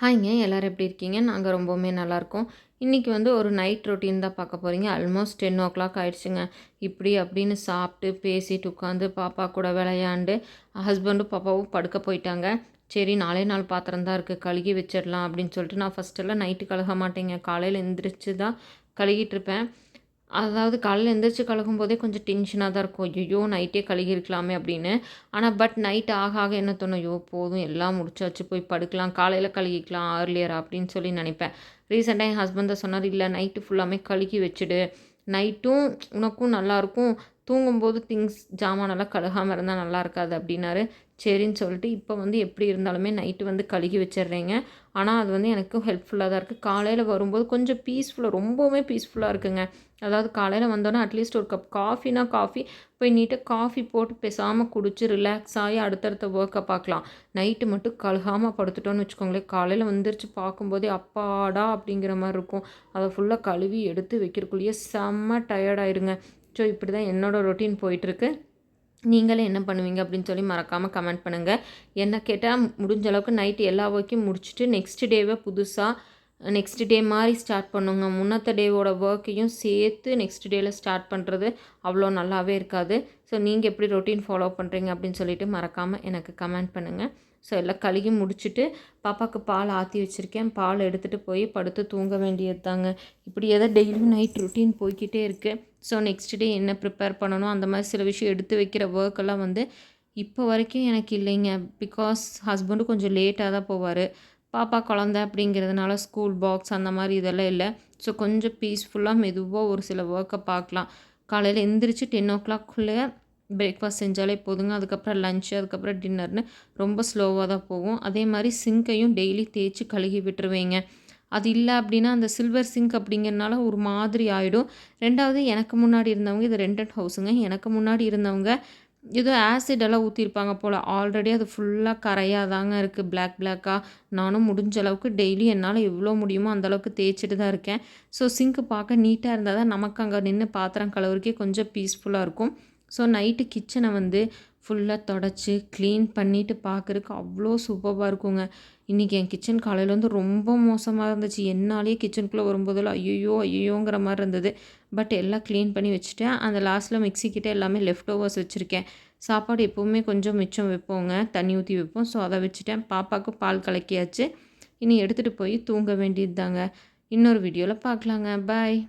ஹாய்ங்க எல்லாரும் எப்படி இருக்கீங்க? நாங்கள் ரொம்பவுமே நல்லாயிருக்கோம். இன்றைக்கி வந்து ஒரு நைட் ரொட்டீன் தான் பார்க்க போகிறீங்க. ஆல்மோஸ்ட் 10:00 ஆயிடுச்சுங்க. இப்படி அப்படின்னு சாப்பிட்டு பேசிட்டு உட்காந்து பாப்பா கூட விளையாண்டு ஹஸ்பண்டும் பாப்பாவும் படுக்க போயிட்டாங்க. சரி நாளே நாள் பாத்திரம் தான் இருக்குது கழுகி வச்சிடலாம் அப்படின்னு சொல்லிட்டு நான் ஃபஸ்ட்டெல்லாம் நைட்டு கழுக மாட்டேங்க. காலையில் எந்திரிச்சு தான் கழுகிட்டுருப்பேன். அதாவது காலையில எந்திரிச்சு கழுகும்போதே கொஞ்சம் டென்ஷனாக தான் இருக்கும். ஐயய்யோ! நைட்டே கழுகியிருக்கலாமே அப்படின்னு. பட் நைட் ஆக ஆக என்ன தோணும், ஐயோ! போதும் எல்லாம் முடிச்சாச்சு போய் படுக்கலாம். காலையில கழுகிக்கலாம் ஏர்லியரா அப்படின்னு சொல்லி நினைப்பேன். ரீசெண்டாக என் ஹஸ்பண்ட் தான் சொன்னார், "இல்ல நைட்டு ஃபுல்லாமே கழுகி வச்சுடு. நைட்டும் உனக்கும் நல்லாயிருக்கும். தூங்கும்போது ஜாமானெல்லாம் கழுகாமல் இருந்தால் நல்லா இருக்காது" அப்படின்னாரு. சரின்னு சொல்லிட்டு இப்போ வந்து எப்படி இருந்தாலுமே நைட்டு வந்து கழுகி வச்சிடுறேங்க. ஆனால் அது வந்து எனக்கும் ஹெல்ப்ஃபுல்லாக தான் இருக்குது. காலையில் வரும்போது கொஞ்சம் ரொம்பவுமே பீஸ்ஃபுல்லாக இருக்குங்க. அதாவது காலையில் வந்தோன்னே அட்லீஸ்ட் ஒரு கப் காஃபினா காஃபி போய் நீட்டாக காஃபி போட்டு பேசாமல் குடிச்சு ரிலாக்ஸ் ஆகி அடுத்தடுத்த ஒர்க்கை பார்க்கலாம். நைட்டு மட்டும் கழுகாமல் படுத்துட்டோன்னு வச்சுக்கோங்களேன், காலையில் வந்துருச்சு பார்க்கும்போதே அப்பாடா அப்படிங்கிற மாதிரி இருக்கும். அதை ஃபுல்லாக கழுவி எடுத்து வைக்கிறக்குள்ளேயே செம்ம டயர்டாயிருங்க. ஸோ இப்படி தான் என்னோடய ரொட்டீன் போயிட்டுருக்கு. நீங்களே என்ன பண்ணுவீங்க அப்படின்னு சொல்லி மறக்காமல் கமெண்ட் பண்ணுங்கள். என்ன கேட்டால் முடிஞ்ச அளவுக்கு நைட்டு எல்லா ஒர்க்கையும் முடிச்சுட்டு நெக்ஸ்ட் டேவை புதுசாக நெக்ஸ்ட் டே மாதிரி ஸ்டார்ட் பண்ணுங்க. முன்னத்த டேவோட ஒர்க்கையும் சேர்த்து நெக்ஸ்ட் டேயில் ஸ்டார்ட் பண்ணுறது அவ்வளோ நல்லாவே இருக்காது. ஸோ நீங்கள் எப்படி ரொட்டீன் ஃபாலோ பண்ணுறீங்க அப்படின்னு சொல்லிட்டு மறக்காமல் எனக்கு கமெண்ட் பண்ணுங்கள். ஸோ எல்லாம் கழுகி முடிச்சுட்டு பாப்பாவுக்கு பால் ஆற்றி வச்சுருக்கேன். பால் எடுத்துகிட்டு போய் படுத்து தூங்க வேண்டியது தாங்க. இப்படியே தான் டெய்லியும் நைட் ரொட்டீன் போய்க்கிட்டே இருக்குது. ஸோ நெக்ஸ்ட் டே என்ன ப்ரிப்பேர் பண்ணணும் அந்த மாதிரி சில விஷயம் எடுத்து வைக்கிற ஒர்க்கெல்லாம் வந்து இப்போ வரைக்கும் எனக்கு இல்லைங்க. பிகாஸ் ஹஸ்பண்டும் கொஞ்சம் லேட்டாக தான் போவார். பாப்பா குழந்த அப்படிங்கிறதுனால ஸ்கூல் பாக்ஸ் அந்த மாதிரி இதெல்லாம் இல்லை. ஸோ கொஞ்சம் பீஸ்ஃபுல்லாக மெதுவாக ஒரு சில ஒர்க்கை பார்க்கலாம். காலையில் எந்திரிச்சு 10:00 பிரேக்ஃபாஸ்ட் செஞ்சாலே போதுங்க. அதுக்கப்புறம் லன்ச்சு, அதுக்கப்புறம் டின்னர்னு ரொம்ப ஸ்லோவாக தான் போகும். அதே மாதிரி சிங்க்கையும் டெய்லி தேய்ச்சி கழுகி விட்டுருவேங்க. அது இல்லை அப்படின்னா அந்த சில்வர் சிங்க் அப்படிங்கிறனால ஒரு மாதிரி ஆகிடும். 2வது எனக்கு முன்னாடி இருந்தவங்க, இது ரெண்டட் ஹவுஸுங்க. எனக்கு முன்னாடி இருந்தவங்க ஏதோ ஆசிடெல்லாம் ஊற்றிருப்பாங்க போல். ஆல்ரெடி அது ஃபுல்லாக கரையாக தாங்க இருக்குது, பிளாக்காக. நானும் முடிஞ்ச அளவுக்கு டெய்லி என்னால் எவ்வளோ முடியுமோ அந்தளவுக்கு தேய்ச்சிட்டு தான் இருக்கேன். ஸோ சிங்க்கு பார்க்க நீட்டாக இருந்தால் தான் நமக்கு அங்கே நின்று பாத்திரம் கழுவுறக்கே கொஞ்சம் பீஸ்ஃபுல்லாக இருக்கும். ஸோ நைட்டு கிச்சனை வந்து ஃபுல்லாக தொடச்சி க்ளீன் பண்ணிவிட்டு பார்க்குறக்கு அவ்வளோ சூப்பராக இருக்குங்க. இன்றைக்கி என் கிச்சன் காலையில் வந்து ரொம்ப மோசமாக இருந்துச்சு. என்னாலேயே கிச்சனுக்குள்ளே வரும்போதெல்லாம் ஐயோங்கிற மாதிரி இருந்தது. பட் எல்லாம் க்ளீன் பண்ணி வச்சுட்டேன். அந்த லாஸ்ட்டில் மிக்ஸிக்கிட்ட எல்லாமே லெஃப்ட் ஓவர்ஸ் வச்சுருக்கேன். சாப்பாடு எப்போவுமே கொஞ்சம் மிச்சம் வைப்போங்க, தண்ணி ஊற்றி வைப்போம். ஸோ அதை வச்சுட்டேன். பாப்பாவுக்கு பால் கலக்கியாச்சு. இனி எடுத்துகிட்டு போய் தூங்க வேண்டியது தாங்க. இன்னொரு வீடியோவில் பார்க்கலாங்க. பாய்.